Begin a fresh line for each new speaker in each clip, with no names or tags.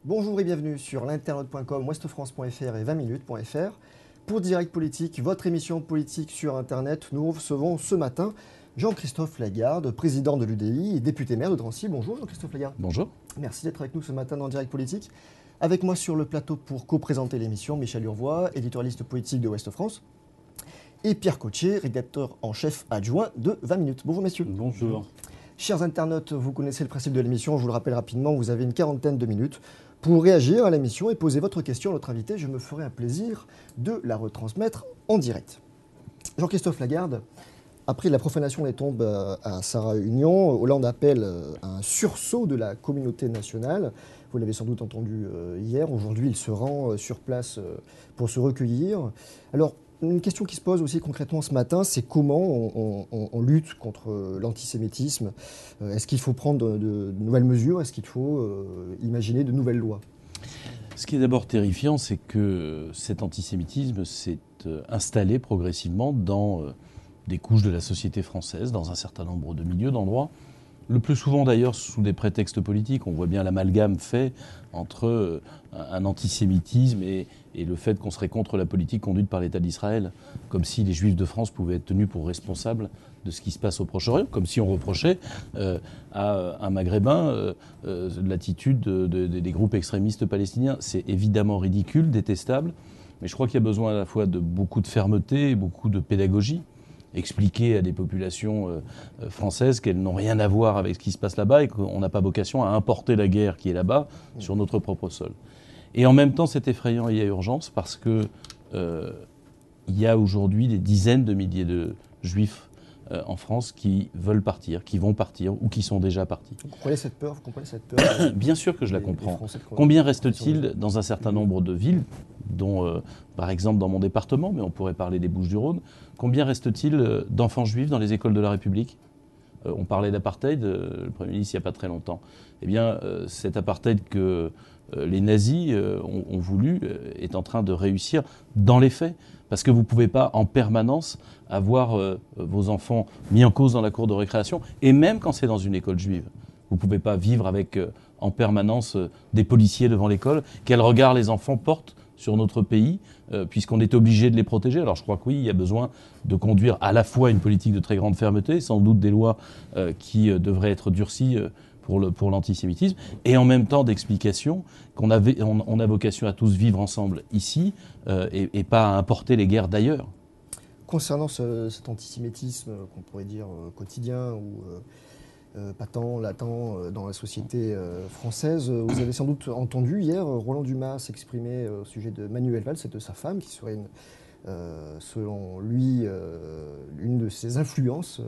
Bonjour et bienvenue sur l'internaute.com, ouestfrance.fr et 20minutes.fr. Pour Direct Politique, votre émission politique sur Internet, nous recevons ce matin Jean-Christophe Lagarde, président de l'UDI et député maire de Drancy. Bonjour Jean-Christophe Lagarde.
Bonjour.
Merci d'être avec nous ce matin dans Direct Politique. Avec moi sur le plateau pour co-présenter l'émission, Michel Urvois, éditorialiste politique de Ouest France, et Pierre Cottier, rédacteur en chef adjoint de 20 minutes. Bonjour messieurs.
Bonjour.
Chers internautes, vous connaissez le principe de l'émission, je vous le rappelle rapidement, vous avez une quarantaine de minutes pour réagir à l'émission et poser votre question à notre invité. Je me ferai un plaisir de la retransmettre en direct. Jean-Christophe Lagarde, après la profanation des tombes à Sarre-Union, Hollande appelle à un sursaut de la communauté nationale. Vous l'avez sans doute entendu hier. Aujourd'hui, il se rend sur place pour se recueillir. Alors, une question qui se pose aussi concrètement ce matin, c'est comment on lutte contre l'antisémitisme. Est-ce qu'il faut prendre de nouvelles mesures? Est-ce qu'il faut imaginer de nouvelles lois?
Ce qui est d'abord terrifiant, c'est que cet antisémitisme s'est installé progressivement dans des couches de la société française, dans un certain nombre de milieux, d'endroits. Le plus souvent d'ailleurs sous des prétextes politiques. On voit bien l'amalgame fait entre un antisémitisme et le fait qu'on serait contre la politique conduite par l'État d'Israël, comme si les Juifs de France pouvaient être tenus pour responsables de ce qui se passe au Proche-Orient, comme si on reprochait à un Maghrébin l'attitude des groupes extrémistes palestiniens. C'est évidemment ridicule, détestable, mais je crois qu'il y a besoin à la fois de beaucoup de fermeté et beaucoup de pédagogie. Expliquer à des populations françaises qu'elles n'ont rien à voir avec ce qui se passe là-bas et qu'on n'a pas vocation à importer la guerre qui est là-bas sur notre propre sol. Et en même temps, c'est effrayant, il y a urgence parce que il y a aujourd'hui des dizaines de milliers de juifs en France qui veulent partir, qui vont partir ou qui sont déjà partis.
Vous comprenez cette peur?
Bien sûr que je la comprends. Combien reste-t-il dans un certain nombre de villes, dont par exemple dans mon département, mais on pourrait parler des Bouches-du-Rhône, combien reste-t-il d'enfants juifs dans les écoles de la République? On parlait d'apartheid, le Premier ministre, il n'y a pas très longtemps. Eh bien, cet apartheid que les nazis ont voulu est en train de réussir dans les faits. Parce que vous ne pouvez pas en permanence avoir vos enfants mis en cause dans la cour de récréation, et même quand c'est dans une école juive. Vous ne pouvez pas vivre avec en permanence des policiers devant l'école. Quel regard les enfants portent sur notre pays, puisqu'on est obligé de les protéger. Alors je crois que oui, il y a besoin de conduire à la fois une politique de très grande fermeté, sans doute des lois qui devraient être durcies pour l'antisémitisme, et en même temps d'explication qu'on a vocation à tous vivre ensemble ici, et pas à importer les guerres d'ailleurs.
Concernant cet antisémitisme qu'on pourrait dire quotidien ou patent, latent dans la société française, vous avez sans doute entendu hier Roland Dumas s'exprimer au sujet de Manuel Valls et de sa femme, qui serait selon lui une de ses influences.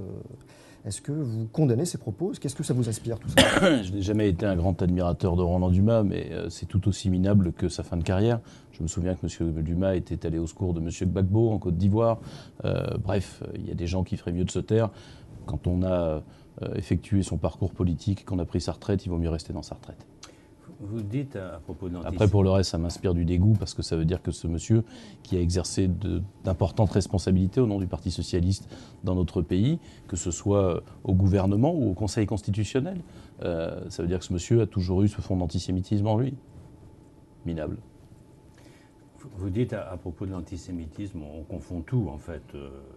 Est-ce que vous condamnez ces propos? Qu'est-ce que ça vous inspire tout ça?
Je n'ai jamais été un grand admirateur de Roland Dumas, mais c'est tout aussi minable que sa fin de carrière. Je me souviens que M. Dumas était allé au secours de M. Gbagbo en Côte d'Ivoire. Bref, il y a des gens qui feraient mieux de se taire. Quand on a effectué son parcours politique, qu'on a pris sa retraite, il vaut mieux rester dans sa retraite.
Vous dites à propos de l'antisémitisme...
Après, pour le reste, ça m'inspire du dégoût, parce que ça veut dire que ce monsieur, qui a exercé d'importantes responsabilités au nom du Parti socialiste dans notre pays, que ce soit au gouvernement ou au Conseil constitutionnel, ça veut dire que ce monsieur a toujours eu ce fond d'antisémitisme en lui. Minable.
Vous dites à propos de l'antisémitisme, on confond tout en fait,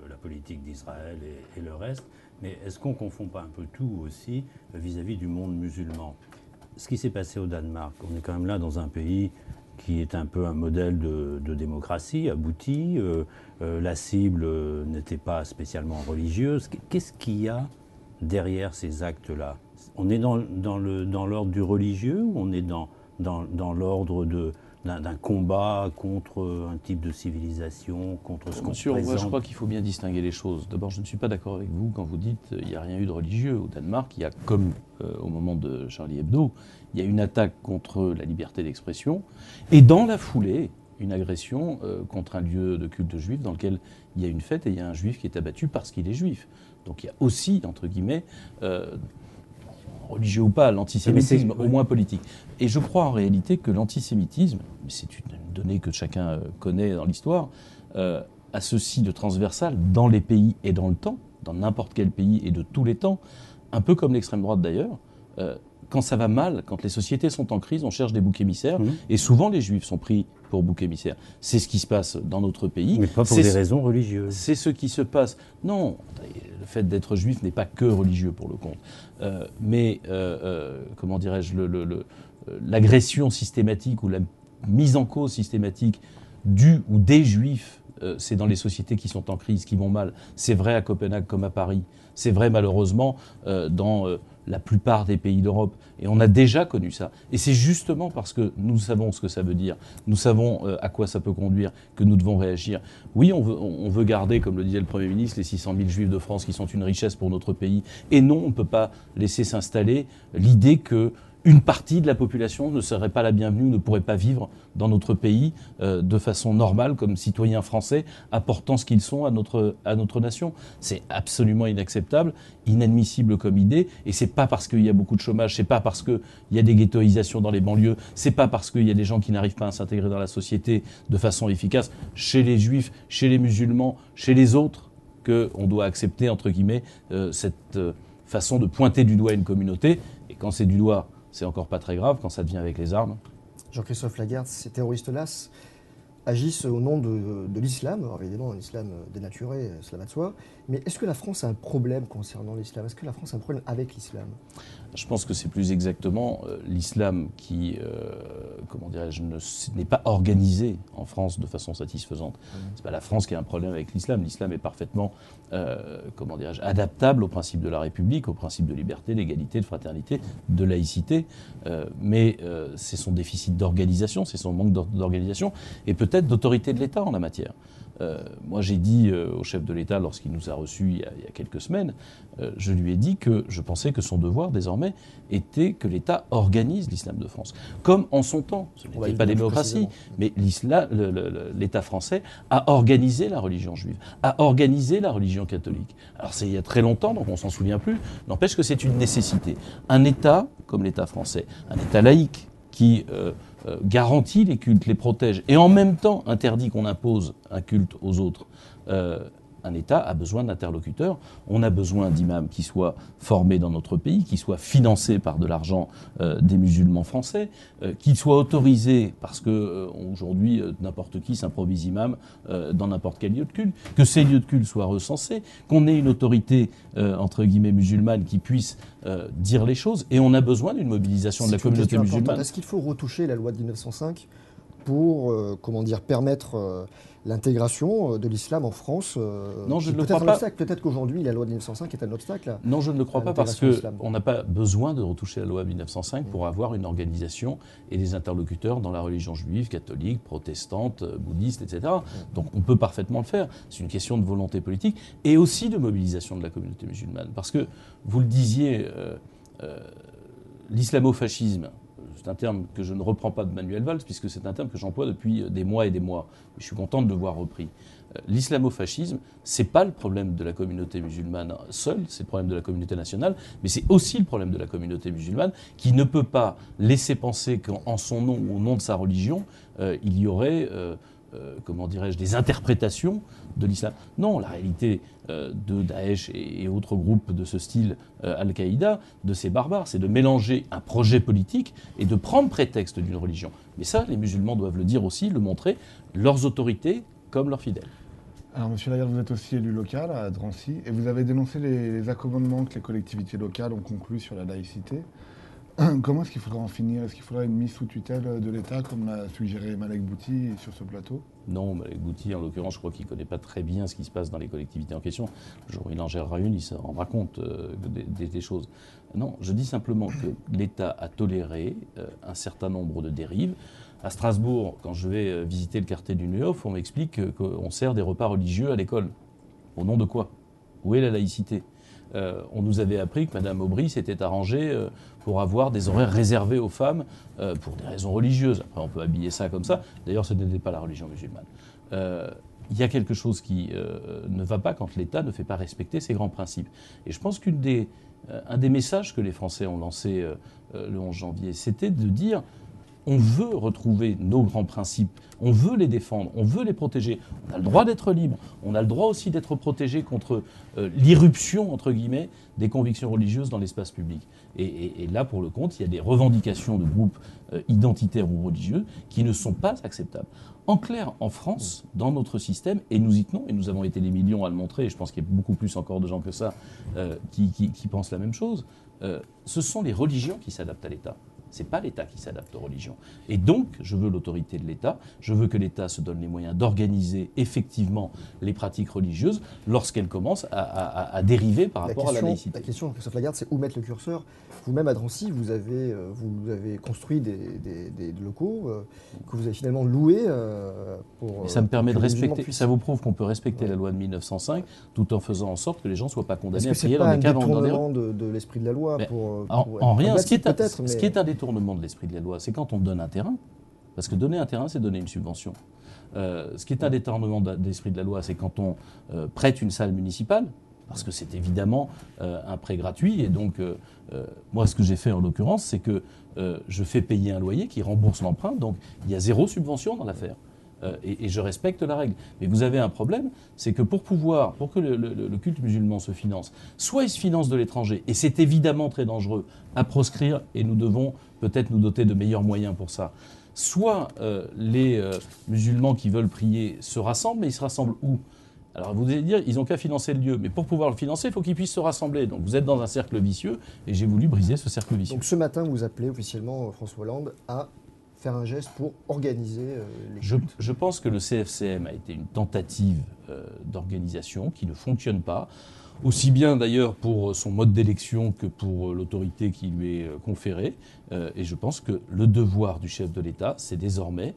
la politique d'Israël et le reste, mais est-ce qu'on ne confond pas un peu tout aussi vis-à-vis du monde musulman? Ce qui s'est passé au Danemark, on est quand même là dans un pays qui est un peu un modèle de démocratie abouti, la cible n'était pas spécialement religieuse. Qu'est-ce qu'il y a derrière ces actes-là? On est dans l'ordre du religieux ou on est dans l'ordre d'un combat contre un type de civilisation, contre ce qu'on
Monsieur,
présente?
je crois qu'il faut bien distinguer les choses. D'abord, je ne suis pas d'accord avec vous quand vous dites qu'il n'y a rien eu de religieux. Au Danemark, il y a, comme au moment de Charlie Hebdo, il y a une attaque contre la liberté d'expression, et dans la foulée, une agression contre un lieu de culte juif dans lequel il y a une fête et il y a un juif qui est abattu parce qu'il est juif. Donc il y a aussi, entre guillemets, religieux ou pas, l'antisémitisme, au moins politique. Et je crois en réalité que l'antisémitisme, c'est une donnée que chacun connaît dans l'histoire, a ceci de transversal dans les pays et dans le temps, dans n'importe quel pays et de tous les temps, un peu comme l'extrême droite d'ailleurs, quand ça va mal, quand les sociétés sont en crise, on cherche des boucs émissaires.
Mmh.
Et souvent, les Juifs sont pris pour boucs émissaires. C'est ce qui se passe dans notre pays.
Mais pas pour des raisons religieuses.
C'est ce qui se passe. Non, le fait d'être juif n'est pas que religieux pour le compte. Mais, comment dirais-je, l'agression systématique ou la mise en cause systématique du ou des Juifs, c'est dans les sociétés qui sont en crise, qui vont mal. C'est vrai à Copenhague comme à Paris. C'est vrai malheureusement dans la plupart des pays d'Europe. Et on a déjà connu ça. Et c'est justement parce que nous savons ce que ça veut dire, nous savons à quoi ça peut conduire, que nous devons réagir. Oui, on veut garder, comme le disait le Premier ministre, les 600 000 Juifs de France qui sont une richesse pour notre pays. Et non, on ne peut pas laisser s'installer l'idée que une partie de la population ne serait pas la bienvenue, ne pourrait pas vivre dans notre pays de façon normale, comme citoyens français, apportant ce qu'ils sont à notre nation. C'est absolument inacceptable, inadmissible comme idée, et c'est pas parce qu'il y a beaucoup de chômage, c'est pas parce qu'il y a des ghettoisations dans les banlieues, c'est pas parce qu'il y a des gens qui n'arrivent pas à s'intégrer dans la société de façon efficace, chez les juifs, chez les musulmans, chez les autres, qu'on doit accepter, entre guillemets, cette façon de pointer du doigt une communauté, et quand c'est du doigt, c'est encore pas très grave quand ça devient avec les armes.
Jean-Christophe Lagarde, ces terroristes-là agissent au nom de l'islam, alors évidemment un islam dénaturé, cela va de soi, mais est-ce que la France a un problème concernant l'islam? Est-ce que la France a un problème avec l'islam?
Je pense que c'est plus exactement l'islam qui, comment dirais-je, n'est pas organisé en France de façon satisfaisante. C'est pas la France qui a un problème avec l'islam. L'islam est parfaitement, comment dirais-je, adaptable au principe de la République, au principe de liberté, d'égalité, de fraternité, de laïcité. Mais c'est son déficit d'organisation, c'est son manque d'organisation et peut-être d'autorité de l'État en la matière. Moi, j'ai dit au chef de l'État, lorsqu'il nous a reçus il y a quelques semaines, je lui ai dit que je pensais que son devoir, désormais, était que l'État organise l'islam de France. Comme en son temps, ce n'était pas démocratie, mais l'État français a organisé la religion juive, a organisé la religion catholique. Alors, c'est il y a très longtemps, donc on s'en souvient plus, n'empêche que c'est une nécessité. Un État, comme l'État français, un État laïque, qui garantit les cultes, les protège, et en même temps interdit qu'on impose un culte aux autres, un État a besoin d'interlocuteurs. On a besoin d'imams qui soient formés dans notre pays, qui soient financés par de l'argent des musulmans français, qui soient autorisés, parce que aujourd'hui n'importe qui s'improvise imam dans n'importe quel lieu de culte, que ces lieux de culte soient recensés, qu'on ait une autorité entre guillemets musulmane qui puisse dire les choses, et on a besoin d'une mobilisation de la communauté musulmane.
Est-ce qu'il faut retoucher la loi de 1905 pour permettre l'intégration de l'islam en France?
Non, je ne le crois pas.
Peut-être qu'aujourd'hui, la loi de 1905 est un obstacle.
Non, je ne le crois pas, parce qu'on n'a pas besoin de retoucher la loi de 1905 pour avoir une organisation et des interlocuteurs dans la religion juive, catholique, protestante, bouddhiste, etc. Donc on peut parfaitement le faire. C'est une question de volonté politique et aussi de mobilisation de la communauté musulmane. Parce que, vous le disiez, l'islamo-fascisme, c'est un terme que je ne reprends pas de Manuel Valls, puisque c'est un terme que j'emploie depuis des mois et des mois. Je suis content de le voir repris. L'islamo-fascisme, c'est pas le problème de la communauté musulmane seule, c'est le problème de la communauté nationale, mais c'est aussi le problème de la communauté musulmane qui ne peut pas laisser penser qu'en son nom ou au nom de sa religion, il y aurait... comment dirais-je, des interprétations de l'islam. Non, la réalité de Daesh et autres groupes de ce style, Al-Qaïda, de ces barbares, c'est de mélanger un projet politique et de prendre prétexte d'une religion. Mais ça, les musulmans doivent le dire aussi, le montrer, leurs autorités comme leurs fidèles.
Alors, Monsieur Lagarde, vous êtes aussi élu local à Drancy, et vous avez dénoncé les accommodements que les collectivités locales ont conclus sur la laïcité. Comment est-ce qu'il faudra en finir? Est-ce qu'il faudra une mise sous tutelle de l'État, comme l'a suggéré Malek Bouti sur ce plateau?
Non, Malek Bouti, en l'occurrence, je crois qu'il ne connaît pas très bien ce qui se passe dans les collectivités en question. Le jour où il en gérera une, il se rendra compte des choses. Non, je dis simplement que l'État a toléré un certain nombre de dérives. À Strasbourg, quand je vais visiter le quartier du Neuhof, on m'explique qu'on sert des repas religieux à l'école. Au nom de quoi? Où est la laïcité? On nous avait appris que Mme Aubry s'était arrangée pour avoir des horaires réservés aux femmes pour des raisons religieuses. Après, on peut habiller ça comme ça. D'ailleurs, ce n'était pas la religion musulmane. Il y a quelque chose qui ne va pas quand l'État ne fait pas respecter ses grands principes. Et je pense qu'un des messages que les Français ont lancé le 11 janvier, c'était de dire on veut retrouver nos grands principes, on veut les défendre, on veut les protéger. On a le droit d'être libre, on a le droit aussi d'être protégé contre l'irruption, entre guillemets, des convictions religieuses dans l'espace public. Et là, pour le compte, il y a des revendications de groupes identitaires ou religieux qui ne sont pas acceptables. En clair, en France, dans notre système, et nous y tenons, et nous avons été des millions à le montrer, et je pense qu'il y a beaucoup plus encore de gens que ça qui pensent la même chose, ce sont les religions qui s'adaptent à l'État. Ce n'est pas l'État qui s'adapte aux religions. Et donc, je veux l'autorité de l'État, je veux que l'État se donne les moyens d'organiser effectivement les pratiques religieuses lorsqu'elles commencent à dériver par rapport à la laïcité.
La question, Christophe Lagarde, c'est où mettre le curseur. Vous-même, à Drancy, vous avez construit des locaux que vous avez finalement loués pour...
Et ça me permet de respecter, ça vous prouve qu'on peut respecter la loi de 1905 tout en faisant en sorte que les gens ne soient pas condamnés à prier dans des caves.
Est-ce que ce n'est pas un détournement de l'esprit de la loi
en rien, ce qui est un détournement de l'esprit de la loi, c'est quand on donne un terrain, parce que donner un terrain, c'est donner une subvention. Ce qui est un détournement de l'esprit de la loi, c'est quand on prête une salle municipale, parce que c'est évidemment un prêt gratuit, et donc moi ce que j'ai fait en l'occurrence, c'est que je fais payer un loyer qui rembourse l'emprunt, donc il y a 0 subvention dans l'affaire. Et je respecte la règle. Mais vous avez un problème, c'est que pour que le culte musulman se finance, soit il se finance de l'étranger, et c'est évidemment très dangereux à proscrire, et nous devons peut-être nous doter de meilleurs moyens pour ça. Soit les musulmans qui veulent prier se rassemblent, mais ils se rassemblent où ? Alors vous allez dire, ils n'ont qu'à financer le lieu, mais pour pouvoir le financer, il faut qu'ils puissent se rassembler. Donc vous êtes dans un cercle vicieux, et j'ai voulu briser ce cercle vicieux.
Donc ce matin, vous appelez officiellement François Hollande à faire un geste pour organiser les cultes.
Je pense que le CFCM a été une tentative d'organisation qui ne fonctionne pas, aussi bien d'ailleurs pour son mode d'élection que pour l'autorité qui lui est conférée. Et je pense que le devoir du chef de l'État, c'est désormais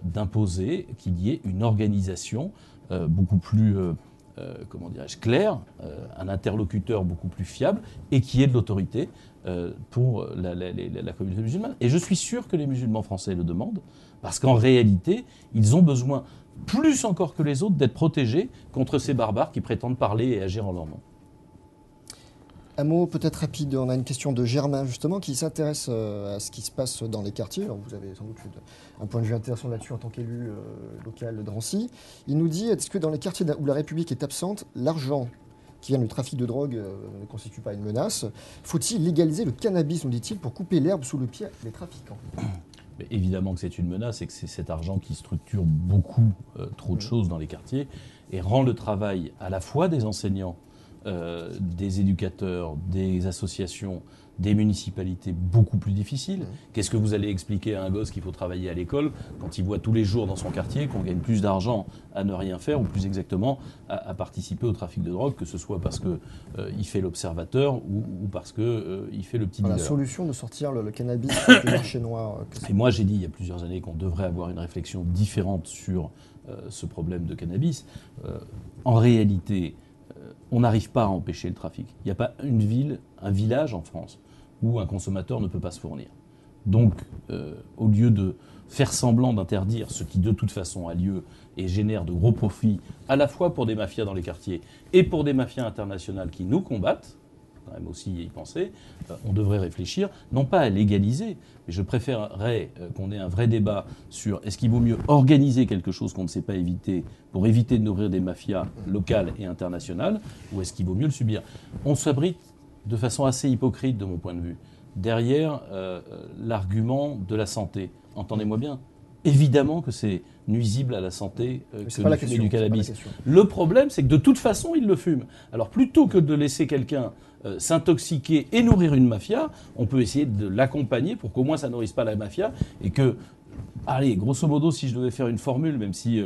d'imposer qu'il y ait une organisation beaucoup plus comment dirais-je, clair, un interlocuteur beaucoup plus fiable et qui ait de l'autorité pour la communauté musulmane. Et je suis sûr que les musulmans français le demandent, parce qu'en réalité, ils ont besoin, plus encore que les autres, d'être protégés contre ces barbares qui prétendent parler et agir en leur nom.
Un mot peut-être rapide, on a une question de Germain justement qui s'intéresse à ce qui se passe dans les quartiers. Alors, vous avez sans doute un point de vue intéressant là-dessus en tant qu'élu local de Drancy. Il nous dit, est-ce que dans les quartiers où la République est absente, l'argent qui vient du trafic de drogue ne constitue pas une menace? Faut-il légaliser le cannabis, nous dit-il, pour couper l'herbe sous le pied des trafiquants?
Mais évidemment que c'est une menace et que c'est cet argent qui structure beaucoup trop de choses dans les quartiers et rend le travail à la fois des enseignants, des éducateurs, des associations, des municipalités beaucoup plus difficiles. Qu'est-ce que vous allez expliquer à un gosse qu'il faut travailler à l'école quand il voit tous les jours dans son quartier qu'on gagne plus d'argent à ne rien faire ou plus exactement à participer au trafic de drogue, que ce soit parce qu'il fait l'observateur ou parce qu'il fait le petit dealer.
La solution de sortir le cannabis du marché noir.
Et moi j'ai dit il y a plusieurs années qu'on devrait avoir une réflexion différente sur ce problème de cannabis. En réalité, on n'arrive pas à empêcher le trafic. Il n'y a pas une ville, un village en France où un consommateur ne peut pas se fournir. Donc, au lieu de faire semblant d'interdire ce qui de toute façon a lieu et génère de gros profits, à la fois pour des mafias dans les quartiers et pour des mafias internationales qui nous combattent, quand même aussi y penser, on devrait réfléchir, non pas à légaliser, mais je préférerais qu'on ait un vrai débat sur est-ce qu'il vaut mieux organiser quelque chose qu'on ne sait pas éviter pour éviter de nourrir des mafias locales et internationales, ou est-ce qu'il vaut mieux le subir? On s'abrite de façon assez hypocrite, de mon point de vue, derrière l'argument de la santé. Entendez-moi bien. Évidemment que c'est nuisible à la santé que de fumer du cannabis. Le problème, c'est que de toute façon, ils le fument. Alors plutôt que de laisser quelqu'un s'intoxiquer et nourrir une mafia, on peut essayer de l'accompagner pour qu'au moins ça ne nourrisse pas la mafia et que, allez, grosso modo, si je devais faire une formule, même si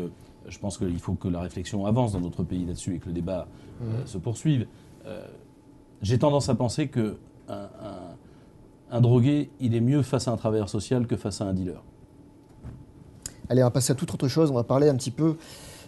je pense qu'il faut que la réflexion avance dans notre pays là-dessus et que le débat se poursuive, j'ai tendance à penser que un drogué, il est mieux face à un travailleur social que face à un dealer.
Allez, on va passer à toute autre chose. On va parler un petit peu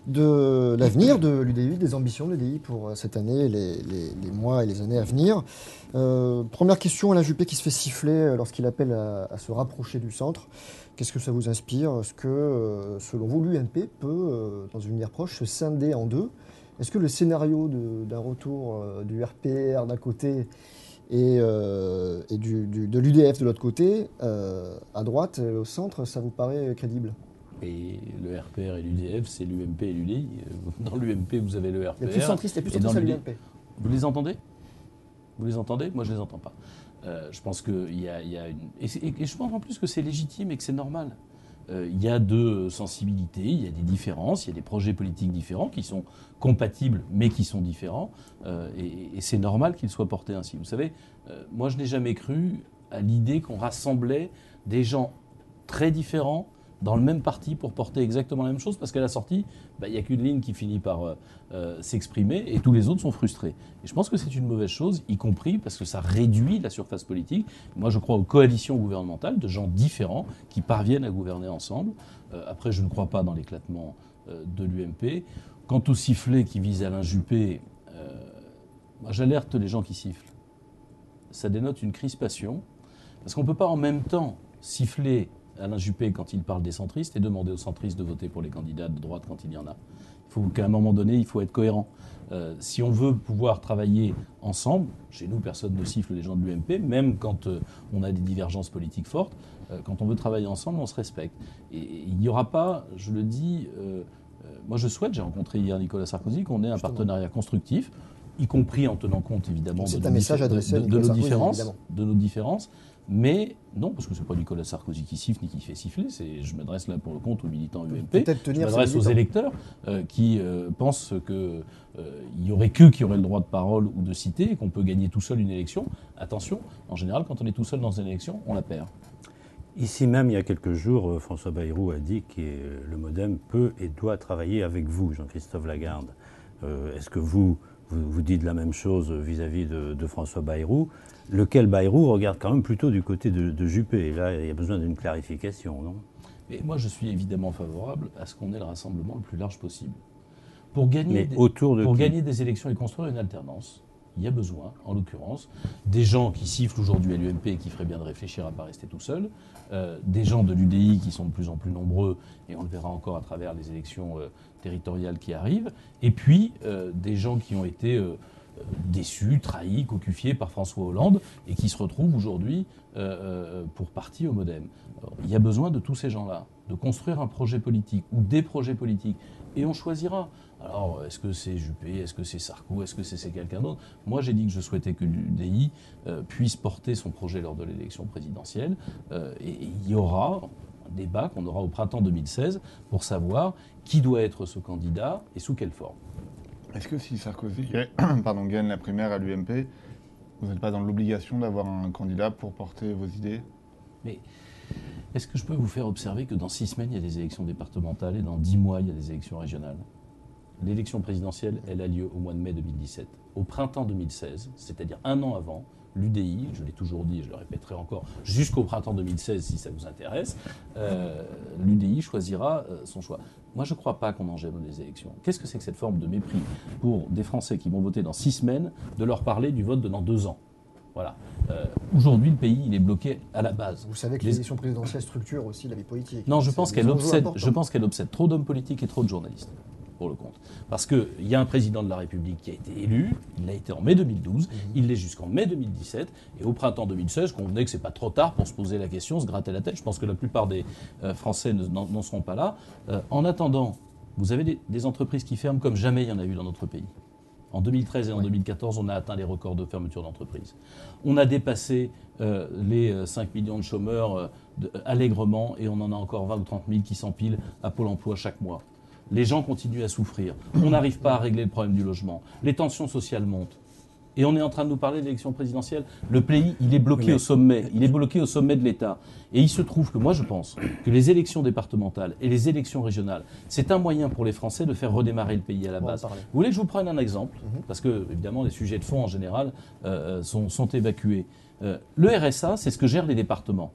de l'avenir de l'UDI, des ambitions de l'UDI pour cette année, les mois et les années à venir. Première question, Alain Juppé qui se fait siffler lorsqu'il appelle à se rapprocher du centre. Qu'est-ce que ça vous inspire? Est-ce que, selon vous, l'UMP peut, dans une avenir proche, se scinder en deux? Est-ce que le scénario d'un retour du RPR d'un côté de l'UDF de l'autre côté, à droite, au centre, ça vous paraît crédible?
Et le RPR et l'UDF, c'est l'UMP et l'UDI. Dans l'UMP, vous avez le RPR.
Les plus centristes et plus
et dans
centristes à l'UMP.
Vous les entendez? Vous les entendez? Moi, je les entends pas. Je pense qu'il y a une... Et je pense en plus que c'est légitime et que c'est normal. Il y a deux sensibilités, il y a des différences, il y a des projets politiques différents qui sont compatibles mais qui sont différents. Et c'est normal qu'ils soient portés ainsi. Vous savez, moi, je n'ai jamais cru à l'idée qu'on rassemblait des gens très différents dans le même parti pour porter exactement la même chose, parce qu'à la sortie, il n'y a qu'une ligne qui finit par s'exprimer et tous les autres sont frustrés. Et je pense que c'est une mauvaise chose, y compris parce que ça réduit la surface politique. Moi, je crois aux coalitions gouvernementales de gens différents qui parviennent à gouverner ensemble. Après, je ne crois pas dans l'éclatement de l'UMP. Quant au sifflet qui vise Alain Juppé, moi, j'alerte les gens qui sifflent. Ça dénote une crispation, parce qu'on ne peut pas en même temps siffler Alain Juppé quand il parle des centristes et demander aux centristes de voter pour les candidats de droite quand il y en a. Il faut qu'à un moment donné, il faut être cohérent. Si on veut pouvoir travailler ensemble, chez nous, personne ne siffle les gens de l'UMP, même quand on a des divergences politiques fortes, quand on veut travailler ensemble, on se respecte. Et il n'y aura pas, je le dis, moi je souhaite, j'ai rencontré hier Nicolas Sarkozy, qu'on ait un partenariat constructif, y compris en tenant compte évidemment de nos différences. Mais non, parce que ce n'est pas Nicolas Sarkozy qui siffle ni qui fait siffler. Je m'adresse là pour le compte aux militants UMP. Je m'adresse aux électeurs qui pensent qu'il n'y aurait qu'eux qui auraient le droit de parole ou de citer et qu'on peut gagner tout seul une élection. Attention, en général, quand on est tout seul dans une élection, on la perd.
Ici même, il y a quelques jours, François Bayrou a dit que le MoDem peut et doit travailler avec vous, Jean-Christophe Lagarde. Est-ce que vous dites la même chose vis-à-vis de François Bayrou, lequel Bayrou regarde quand même plutôt du côté de Juppé. Et là, il y a besoin d'une clarification, non?
Et moi, je suis évidemment favorable à ce qu'on ait le rassemblement le plus large possible. Pour gagner des élections et construire une alternance, il y a besoin, en l'occurrence, des gens qui sifflent aujourd'hui à l'UMP et qui feraient bien de réfléchir à ne pas rester tout seuls, des gens de l'UDI qui sont de plus en plus nombreux, et on le verra encore à travers les élections territoriales qui arrivent, et puis des gens qui ont été déçus, trahis, cocufiés par François Hollande, et qui se retrouvent aujourd'hui pour partie au MoDem. Alors, il y a besoin de tous ces gens-là, de construire un projet politique ou des projets politiques, et on choisira. Alors, est-ce que c'est Juppé, est-ce que c'est Sarko, est-ce que c'est quelqu'un d'autre? Moi, j'ai dit que je souhaitais que l'UDI puisse porter son projet lors de l'élection présidentielle. Et il y aura un débat qu'on aura au printemps 2016 pour savoir qui doit être ce candidat et sous quelle forme.
Est-ce que si Sarkozy gagne la primaire à l'UMP, vous n'êtes pas dans l'obligation d'avoir un candidat pour porter vos idées?
Mais est-ce que je peux vous faire observer que dans 6 semaines, il y a des élections départementales et dans 10 mois, il y a des élections régionales? L'élection présidentielle, elle a lieu au mois de mai 2017. Au printemps 2016, c'est-à-dire un an avant, l'UDI, je l'ai toujours dit et je le répéterai encore, jusqu'au printemps 2016 si ça vous intéresse, l'UDI choisira son choix. Moi, je ne crois pas qu'on engendre les élections. Qu'est-ce que c'est que cette forme de mépris pour des Français qui vont voter dans 6 semaines, de leur parler du vote de dans 2 ans? Voilà. Aujourd'hui, le pays, il est bloqué à la base.
Vous savez que l'élection présidentielle structure aussi la vie politique.
Non, je pense qu'elle obsède trop d'hommes politiques et trop de journalistes, pour le compte. Parce qu'il y a un président de la République qui a été élu, il l'a été en mai 2012, il l'est jusqu'en mai 2017, et au printemps 2016, convenez que c'est pas trop tard pour se poser la question, se gratter la tête. Je pense que la plupart des Français n'en seront pas là. En attendant, vous avez des entreprises qui ferment comme jamais il y en a eu dans notre pays. En 2013 et en 2014, on a atteint les records de fermeture d'entreprises. On a dépassé les 5 millions de chômeurs allègrement, et on en a encore 20 ou 30 000 qui s'empilent à Pôle emploi chaque mois. Les gens continuent à souffrir. On n'arrive pas à régler le problème du logement. Les tensions sociales montent. Et on est en train de nous parler de l'élection présidentielle. Le pays, il est bloqué au sommet. Il est bloqué au sommet de l'État. Et il se trouve que moi, je pense que les élections départementales et les élections régionales, c'est un moyen pour les Français de faire redémarrer le pays à la base. Vous voulez que je vous prenne un exemple? Parce que, évidemment, les sujets de fond, en général, sont évacués. Le RSA, c'est ce que gèrent les départements.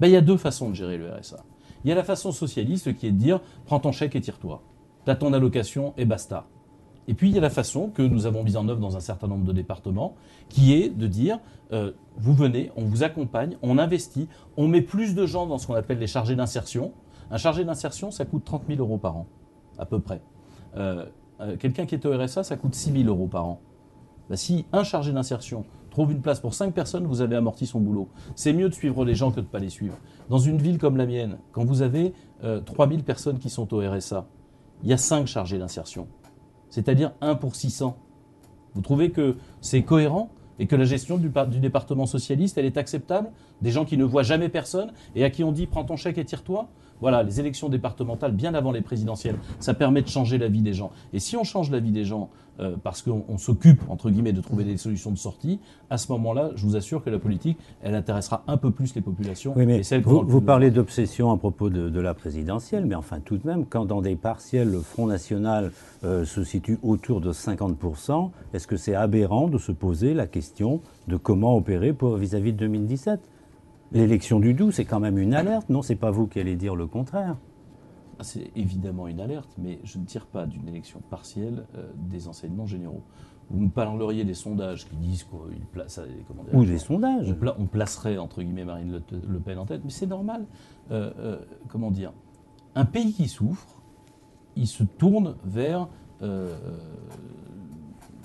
Il y a 2 façons de gérer le RSA. Il y a la façon socialiste qui est de dire « prends ton chèque et tire-toi, t'as ton allocation et basta ». Et puis il y a la façon que nous avons mise en œuvre dans un certain nombre de départements qui est de dire vous venez, on vous accompagne, on investit, on met plus de gens dans ce qu'on appelle les chargés d'insertion. Un chargé d'insertion, ça coûte 30 000 € par an, à peu près. Quelqu'un qui est au RSA, ça coûte 6 000 € par an. Si un chargé d'insertion trouve une place pour 5 personnes, vous avez amorti son boulot. C'est mieux de suivre les gens que de ne pas les suivre. Dans une ville comme la mienne, quand vous avez 3000 personnes qui sont au RSA, il y a 5 chargés d'insertion, c'est-à-dire 1 pour 600. Vous trouvez que c'est cohérent et que la gestion du département socialiste, elle est acceptable? Des gens qui ne voient jamais personne et à qui on dit « prends ton chèque et tire-toi ». Voilà, les élections départementales, bien avant les présidentielles, ça permet de changer la vie des gens. Et si on change la vie des gens parce qu'on s'occupe, entre guillemets, de trouver des solutions de sortie, à ce moment-là, je vous assure que la politique, elle intéressera un peu plus les populations.
Oui, mais
et celles
vous parlez d'obsession à propos de la présidentielle, mais enfin tout de même, quand dans des partiels, le Front National se situe autour de 50%, est-ce que c'est aberrant de se poser la question de comment opérer vis-à-vis de 2017 ? L'élection du Doubs, c'est quand même une alerte, non? C'est pas vous qui allez dire le contraire.
C'est évidemment une alerte, mais je ne tire pas d'une élection partielle des enseignements généraux. Vous me parleriez des sondages qui disent qu'il place,
ou des sondages.
On placerait, entre guillemets, Marine Le Pen en tête, mais c'est normal. Comment dire? Un pays qui souffre, il se tourne vers,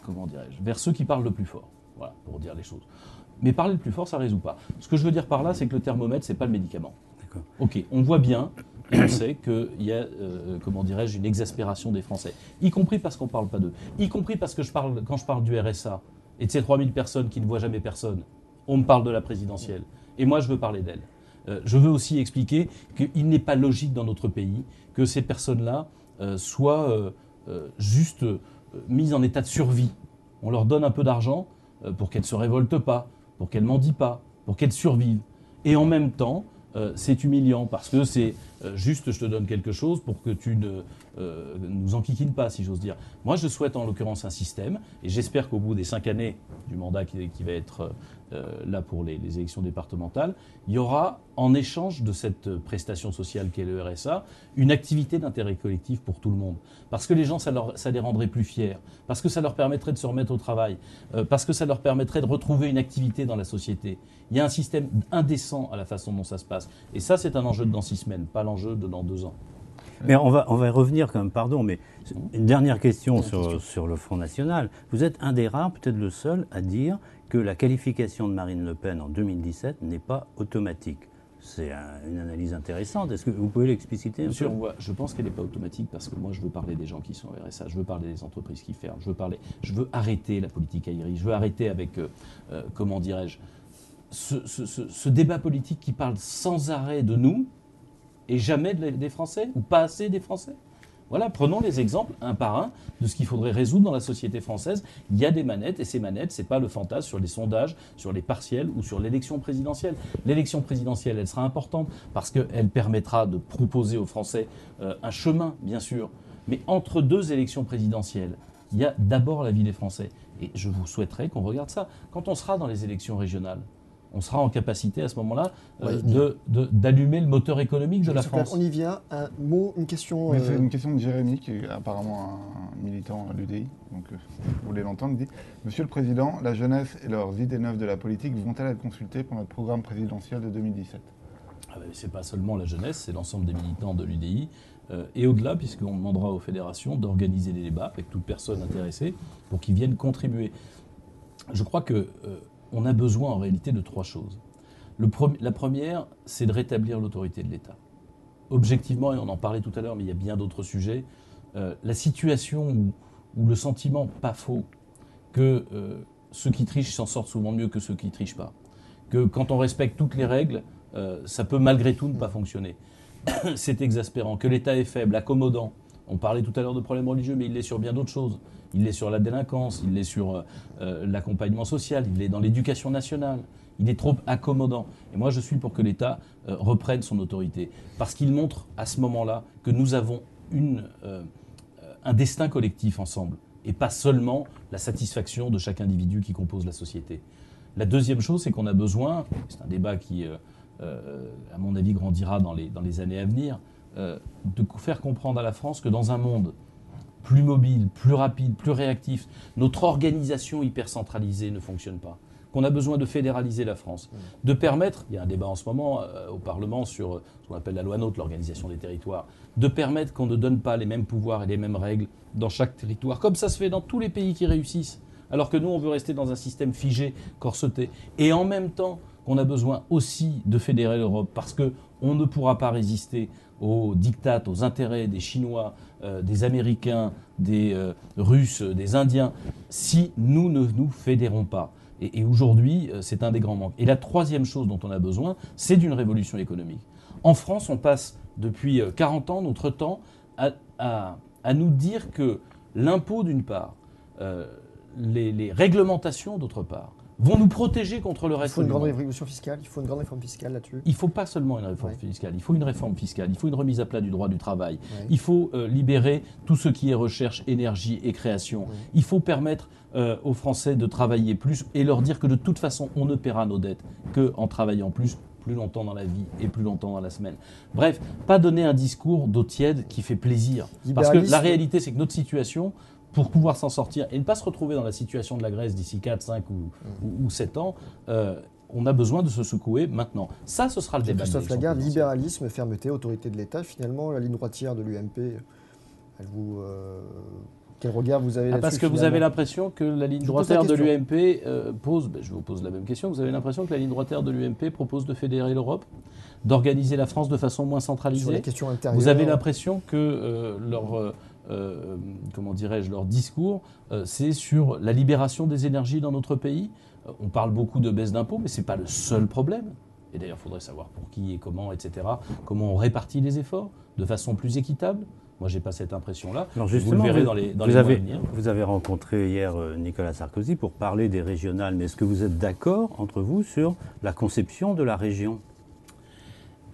comment dirais-je, vers ceux qui parlent le plus fort. Voilà, pour dire les choses. Mais parler le plus fort, ça ne résout pas. Ce que je veux dire par là, c'est que le thermomètre, ce n'est pas le médicament.
D'accord.
Ok, on voit bien, et on sait qu'il y a, comment dirais-je, une exaspération des Français. Y compris parce qu'on ne parle pas d'eux. Y compris parce que quand je parle du RSA et de ces 3000 personnes qui ne voient jamais personne, on me parle de la présidentielle. Et moi, je veux parler d'elle. Je veux aussi expliquer qu'il n'est pas logique dans notre pays que ces personnes-là soient juste mises en état de survie. On leur donne un peu d'argent pour qu'elles ne se révoltent pas, pour qu'elles ne mendient pas, pour qu'elles survivent. Et en même temps, c'est humiliant parce que c'est juste je te donne quelque chose pour que tu ne nous enquiquines pas, si j'ose dire. Moi, je souhaite en l'occurrence un système, et j'espère qu'au bout des 5 années du mandat qui va être là pour les élections départementales, il y aura, en échange de cette prestation sociale qu'est le RSA, une activité d'intérêt collectif pour tout le monde. Parce que les gens, ça les rendrait plus fiers, parce que ça leur permettrait de se remettre au travail, parce que ça leur permettrait de retrouver une activité dans la société. Il y a un système indécent à la façon dont ça se passe. Et ça, c'est un enjeu de dans 6 semaines, pas l'enjeu de dans 2 ans.
Mais on va revenir quand même, pardon, mais une dernière question sur le Front National. Vous êtes un des rares, peut-être le seul, à dire que la qualification de Marine Le Pen en 2017 n'est pas automatique. C'est une analyse intéressante. Est-ce que vous pouvez l'expliciter un peu ?
Je pense qu'elle n'est pas automatique parce que moi, je veux parler des gens qui sont au RSA, je veux parler des entreprises qui ferment, je veux arrêter la politique aérienne, je veux arrêter avec, comment dirais-je, ce débat politique qui parle sans arrêt de nous et jamais des Français, ou pas assez des Français. Voilà, prenons les exemples un par un de ce qu'il faudrait résoudre dans la société française. Il y a des manettes, et ces manettes, ce n'est pas le fantasme sur les sondages, sur les partiels ou sur l'élection présidentielle. L'élection présidentielle, elle sera importante parce qu'elle permettra de proposer aux Français un chemin, bien sûr. Mais entre 2 élections présidentielles, il y a d'abord la vie des Français. Et je vous souhaiterais qu'on regarde ça. Quand on sera dans les élections régionales, on sera en capacité à ce moment-là d'allumer le moteur économique de la France.
On y vient. Un mot, une question.
C'est une question de Jérémy, qui est apparemment un militant à l'UDI. Donc, vous voulez l'entendre. Il dit « Monsieur le Président, la jeunesse et leurs idées neuves de la politique vont-elles être consultées pour notre programme présidentiel de 2017 ?»
Ce n'est pas seulement la jeunesse, c'est l'ensemble des militants de l'UDI. Et au-delà, puisqu'on demandera aux fédérations d'organiser des débats avec toute personne intéressée pour qu'ils viennent contribuer. Je crois que... on a besoin en réalité de 3 choses. La première, c'est de rétablir l'autorité de l'État. Objectivement, et on en parlait tout à l'heure, mais il y a bien d'autres sujets, la situation où le sentiment, pas faux, que ceux qui trichent s'en sortent souvent mieux que ceux qui ne trichent pas. Que quand on respecte toutes les règles, ça peut malgré tout ne pas fonctionner. C'est exaspérant. Que l'État est faible, accommodant. On parlait tout à l'heure de problèmes religieux, mais il l'est sur bien d'autres choses. Il l'est sur la délinquance, il l'est sur l'accompagnement social, il l'est dans l'éducation nationale. Il est trop accommodant. Et moi, je suis pour que l'État reprenne son autorité. Parce qu'il montre à ce moment-là que nous avons un destin collectif ensemble. Et pas seulement la satisfaction de chaque individu qui compose la société. La deuxième chose, c'est qu'on a besoin, c'est un débat qui, à mon avis, grandira dans les années à venir, de faire comprendre à la France que dans un monde plus mobile, plus rapide, plus réactif, notre organisation hyper centralisée ne fonctionne pas. Qu'on a besoin de fédéraliser la France, de permettre, il y a un débat en ce moment au Parlement sur ce qu'on appelle la loi NOTRe, l'organisation des territoires, de permettre qu'on ne donne pas les mêmes pouvoirs et les mêmes règles dans chaque territoire, comme ça se fait dans tous les pays qui réussissent. alors que nous, on veut rester dans un système figé, corseté. Et en même temps, qu'on a besoin aussi de fédérer l'Europe, parce qu'on ne pourra pas résister aux diktats, aux intérêts des Chinois, des Américains, des Russes, des Indiens, si nous ne nous fédérons pas. Et aujourd'hui, c'est un des grands manques. Et la troisième chose dont on a besoin, c'est d'une révolution économique. En France, on passe depuis 40 ans notre temps à nous dire que l'impôt d'une part, les réglementations d'autre part, vont nous protéger contre le reste du monde.
Il faut une grande révolution fiscale, il faut une grande réforme fiscale là-dessus.
Il ne faut pas seulement une réforme fiscale, il faut une réforme fiscale, il faut une remise à plat du droit du travail, il faut libérer tout ce qui est recherche, énergie et création. Il faut permettre aux Français de travailler plus et leur dire que de toute façon, on ne paiera nos dettes qu'en travaillant plus longtemps dans la vie et plus longtemps dans la semaine. Bref, pas donner un discours d'eau tiède qui fait plaisir. Parce que la réalité, c'est que notre situation, pour pouvoir s'en sortir et ne pas se retrouver dans la situation de la Grèce d'ici 4, 5 ou 7 ans, on a besoin de se secouer maintenant. Ça, ce sera le débat.
Christophe Lagarde, libéralisme, fermeté, autorité de l'État. Finalement, la ligne droitière de l'UMP, elle vous... quel regard vous avez là-dessus?
Parce que vous avez l'impression que la ligne droitière de l'UMP pose... je vous pose la même question. Vous avez l'impression que la ligne droitière de l'UMP propose de fédérer l'Europe, d'organiser la France de façon moins centralisée.
Sur les questions intérieures.
Vous avez l'impression que leur discours, c'est sur la libération des énergies dans notre pays. On parle beaucoup de baisse d'impôts, mais ce n'est pas le seul problème. Et d'ailleurs, il faudrait savoir pour qui et comment, etc. Comment on répartit les efforts de façon plus équitable. Moi, je n'ai pas cette impression-là.
Alors justement, vous le verrez
dans les mois à venir.
Vous avez rencontré hier Nicolas Sarkozy pour parler des régionales. Mais est-ce que vous êtes d'accord entre vous sur la conception de la région ?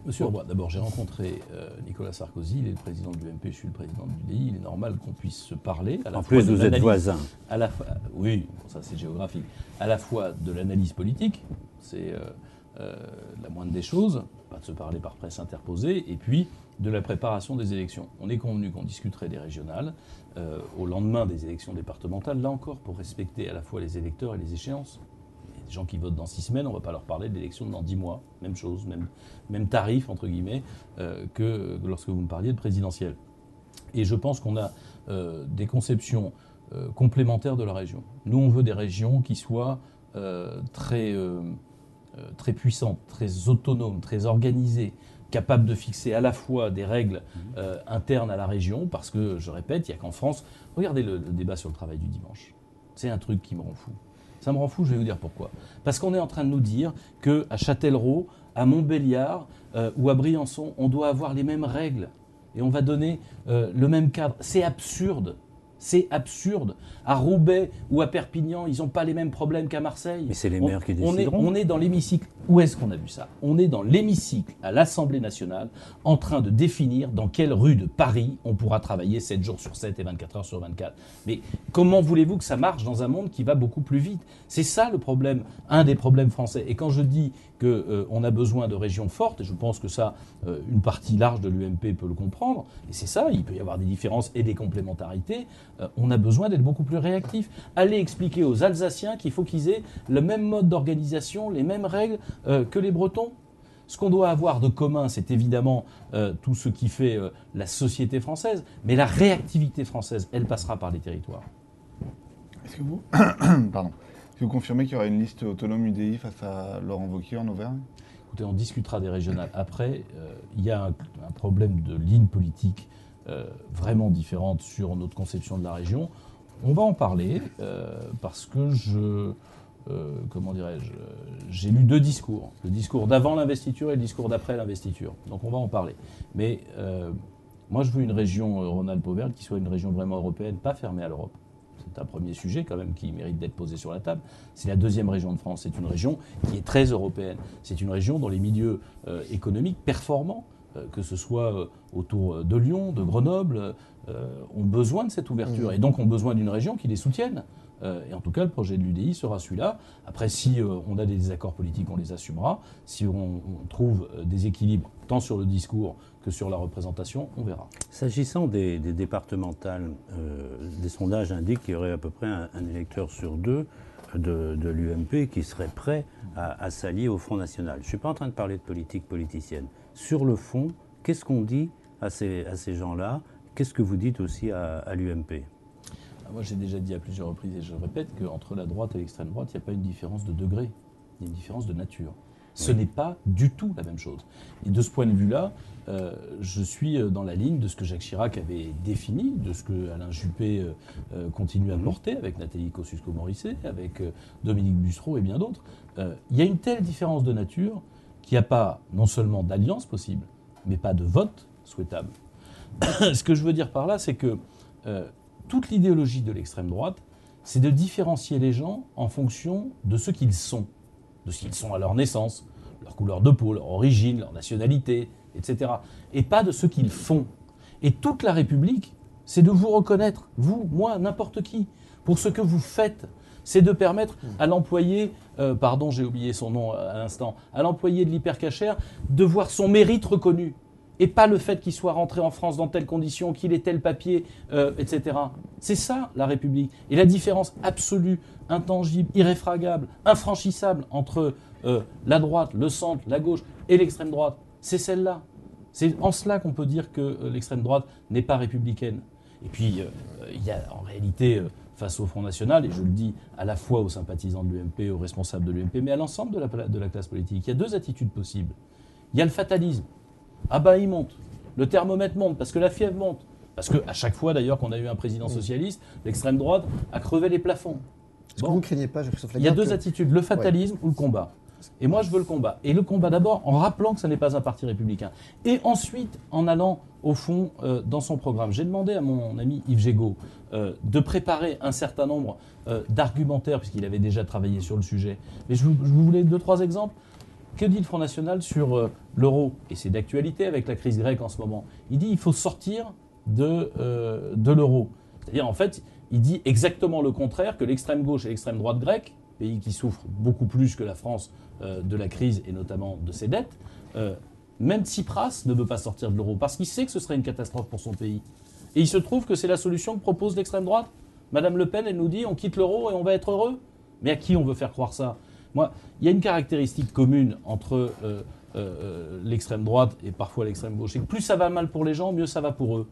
Monsieur Roy, d'abord, j'ai rencontré Nicolas Sarkozy, il est le président de l'UMP, je suis le président de l'UDI. Il est normal qu'on puisse se parler.
En plus, vous êtes voisins.
Oui, ça c'est géographique. À la fois de l'analyse politique, c'est la moindre des choses, pas de se parler par presse interposée, et puis de la préparation des élections. On est convenu qu'on discuterait des régionales au lendemain des élections départementales, là encore, pour respecter à la fois les électeurs et les échéances. Des gens qui votent dans 6 semaines, on ne va pas leur parler de l'élection dans 10 mois. Même chose, même tarif, entre guillemets, que lorsque vous me parliez de présidentielle. Et je pense qu'on a des conceptions complémentaires de la région. Nous, on veut des régions qui soient très puissantes, très autonomes, très organisées, capables de fixer à la fois des règles internes à la région, parce que, je répète, il n'y a qu'en France... Regardez le débat sur le travail du dimanche. C'est un truc qui me rend fou. Ça me rend fou, je vais vous dire pourquoi. Parce qu'on est en train de nous dire qu'à Châtellerault, à Montbéliard ou à Briançon, on doit avoir les mêmes règles et on va donner le même cadre. C'est absurde. C'est absurde. À Roubaix ou à Perpignan, ils n'ont pas les mêmes problèmes qu'à Marseille.
Mais c'est les maires qui décideront.
On est dans l'hémicycle. Où est-ce qu'on a vu ça? On est dans l'hémicycle à l'Assemblée nationale en train de définir dans quelle rue de Paris on pourra travailler 7 jours sur 7 et 24 heures sur 24. Mais comment voulez-vous que ça marche dans un monde qui va beaucoup plus vite? C'est ça le problème, un des problèmes français. Et quand je dis qu'on a besoin de régions fortes, et je pense que ça, une partie large de l'UMP peut le comprendre, et c'est ça, il peut y avoir des différences et des complémentarités, on a besoin d'être beaucoup plus réactifs. Allez expliquer aux Alsaciens qu'il faut qu'ils aient le même mode d'organisation, les mêmes règles que les Bretons. Ce qu'on doit avoir de commun, c'est évidemment tout ce qui fait la société française, mais la réactivité française, elle passera par les territoires.
Est-ce que vous... Pardon. Est-ce que vous confirmez qu'il y aura une liste autonome UDI face à Laurent Wauquiez en Auvergne?
Écoutez, on discutera des régionales après. Il y a un problème de ligne politique vraiment différente sur notre conception de la région. On va en parler parce que j'ai lu 2 discours. Le discours d'avant l'investiture et le discours d'après l'investiture. Donc on va en parler. Mais moi, je veux une région Rhône-Alpes-Auvergne qui soit une région vraiment européenne, pas fermée à l'Europe. C'est un premier sujet quand même qui mérite d'être posé sur la table. C'est la 2e région de France. C'est une région qui est très européenne. C'est une région dont les milieux économiques performants, que ce soit autour de Lyon, de Grenoble, ont besoin de cette ouverture. Et donc ont besoin d'une région qui les soutienne. Et en tout cas, le projet de l'UDI sera celui-là. Après, si on a des désaccords politiques, on les assumera. Si on trouve des équilibres, tant sur le discours que sur la représentation, on verra.
S'agissant des départementales, des sondages indiquent qu'il y aurait à peu près un électeur sur 2 de l'UMP qui serait prêt à s'allier au Front National. Je ne suis pas en train de parler de politique politicienne. Sur le fond, qu'est-ce qu'on dit à ces gens-là? Qu'est-ce que vous dites aussi à l'UMP?
Moi, j'ai déjà dit à plusieurs reprises, et je le répète, qu'entre la droite et l'extrême droite, il n'y a pas une différence de degré, il y a une différence de nature. Ce n'est pas du tout la même chose. Et de ce point de vue-là, je suis dans la ligne de ce que Jacques Chirac avait défini, de ce que Alain Juppé continue à porter avec Nathalie Kosciusko-Morizet, avec Dominique Bussereau et bien d'autres. Il y a une telle différence de nature qu'il n'y a pas non seulement d'alliance possible, mais pas de vote souhaitable. Ce que je veux dire par là, c'est que toute l'idéologie de l'extrême droite, c'est de différencier les gens en fonction de ce qu'ils sont, de ce qu'ils sont à leur naissance, leur couleur de peau, leur origine, leur nationalité, etc. Et pas de ce qu'ils font. Et toute la République, c'est de vous reconnaître, vous, moi, n'importe qui, pour ce que vous faites. C'est de permettre à l'employé, pardon, j'ai oublié son nom à l'instant, à l'employé de l'hypercachère de voir son mérite reconnu. Et pas le fait qu'il soit rentré en France dans telles conditions, qu'il ait tel papier, etc. C'est ça, la République. Et la différence absolue, intangible, irréfragable, infranchissable entre la droite, le centre, la gauche et l'extrême droite, c'est celle-là. C'est en cela qu'on peut dire que l'extrême droite n'est pas républicaine. Et puis, il y a en réalité, face au Front National, et je le dis à la fois aux sympathisants de l'UMP, aux responsables de l'UMP, mais à l'ensemble de la classe politique, il y a deux attitudes possibles. Il y a le fatalisme. Ah ben il monte, le thermomètre monte, parce que la fièvre monte. Parce qu'à chaque fois d'ailleurs qu'on a eu un président socialiste, l'extrême droite a crevé les plafonds.
Est-ce que vous ne craignez pas, Jean-Christophe
Il y a
Lagarde,
deux attitudes, le fatalisme ou le combat. Et moi je veux le combat. Et le combat d'abord en rappelant que ce n'est pas un parti républicain. Et ensuite en allant au fond dans son programme. J'ai demandé à mon ami Yves Gégaud de préparer un certain nombre d'argumentaires, puisqu'il avait déjà travaillé sur le sujet. Mais je vous voulais 2-3 exemples. Que dit le Front National sur l'euro? Et c'est d'actualité avec la crise grecque en ce moment. Il dit qu'il faut sortir de l'euro. C'est-à-dire, en fait, il dit exactement le contraire que l'extrême gauche et l'extrême droite grecque, pays qui souffrent beaucoup plus que la France de la crise et notamment de ses dettes, même Tsipras ne veut pas sortir de l'euro parce qu'il sait que ce serait une catastrophe pour son pays. Et il se trouve que c'est la solution que propose l'extrême droite. Madame Le Pen, elle nous dit on quitte l'euro et on va être heureux. Mais à qui on veut faire croire ça? Moi, il y a une caractéristique commune entre l'extrême droite et parfois l'extrême gauche. C'est que plus ça va mal pour les gens, mieux ça va pour eux.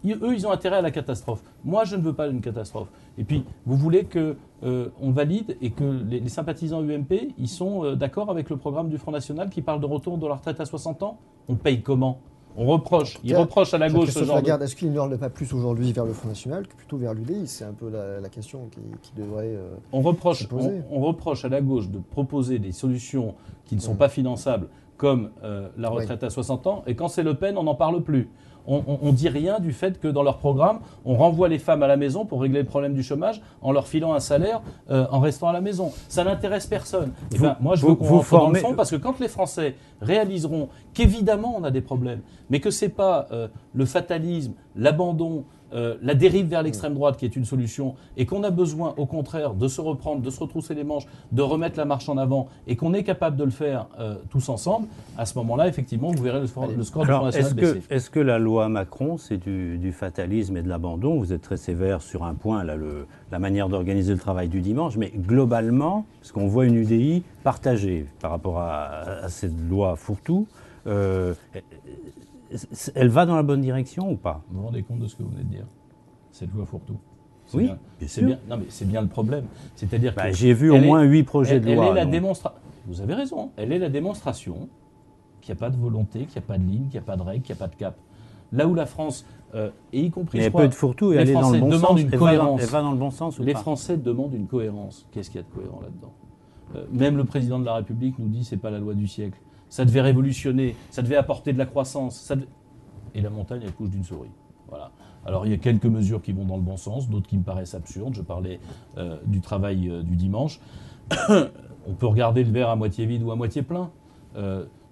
Eux, ils ont intérêt à la catastrophe. Moi, je ne veux pas une catastrophe. Et puis, vous voulez qu'on valide et que les sympathisants UMP, ils sont d'accord avec le programme du Front National qui parle de retour de la retraite à 60 ans? On paye comment? On reproche. Ils reprochent à la gauche ce genre
Lagarde, est-ce qu'il ne hurle pas plus aujourd'hui vers le Front National que plutôt vers l'UDI? C'est un peu la question qui devrait se poser.
On reproche à la gauche de proposer des solutions qui ne sont pas finançables, comme la retraite à 60 ans, et quand c'est Le Pen, on n'en parle plus. On ne dit rien du fait que dans leur programme, on renvoie les femmes à la maison pour régler le problème du chômage en leur filant un salaire en restant à la maison. Ça n'intéresse personne. Moi, je veux qu'on rentre dans le fond parce que quand les Français réaliseront qu'évidemment on a des problèmes, mais que ce n'est pas le fatalisme, l'abandon, la dérive vers l'extrême droite qui est une solution et qu'on a besoin au contraire de se reprendre, de se retrousser les manches, de remettre la marche en avant et qu'on est capable de le faire tous ensemble, à ce moment-là, effectivement, vous verrez le score du Front National baisser.
Est-ce que la loi Macron, c'est du fatalisme et de l'abandon? Vous êtes très sévère sur un point, là, la manière d'organiser le travail du dimanche, mais globalement, parce qu'on voit une UDI partagée par rapport à cette loi fourre-tout, elle va dans la bonne direction ou pas?
Vous vous rendez compte de ce que vous venez de dire? Cette loi fourre-tout.
Oui, bien sûr.
Non, mais c'est bien le problème. C'est-à-dire que
j'ai vu au moins 8 projets de loi.
Vous avez raison. Elle est la démonstration qu'il n'y a pas de volonté, qu'il n'y a pas de ligne, qu'il n'y a pas de règle, qu'il n'y a pas de cap. Là où la France, et y compris,
mais elle peut être fourre-tout et aller dans le bon sens. Elle va dans le bon sens ou pas?
Les Français demandent une cohérence. Qu'est-ce qu'il y a de cohérent là-dedans? Même le président de la République nous dit c'est pas la loi du siècle. Ça devait révolutionner, ça devait apporter de la croissance. Et la montagne accouche d'une souris. Voilà. Alors il y a quelques mesures qui vont dans le bon sens, d'autres qui me paraissent absurdes. Je parlais du travail du dimanche. On peut regarder le verre à moitié vide ou à moitié plein.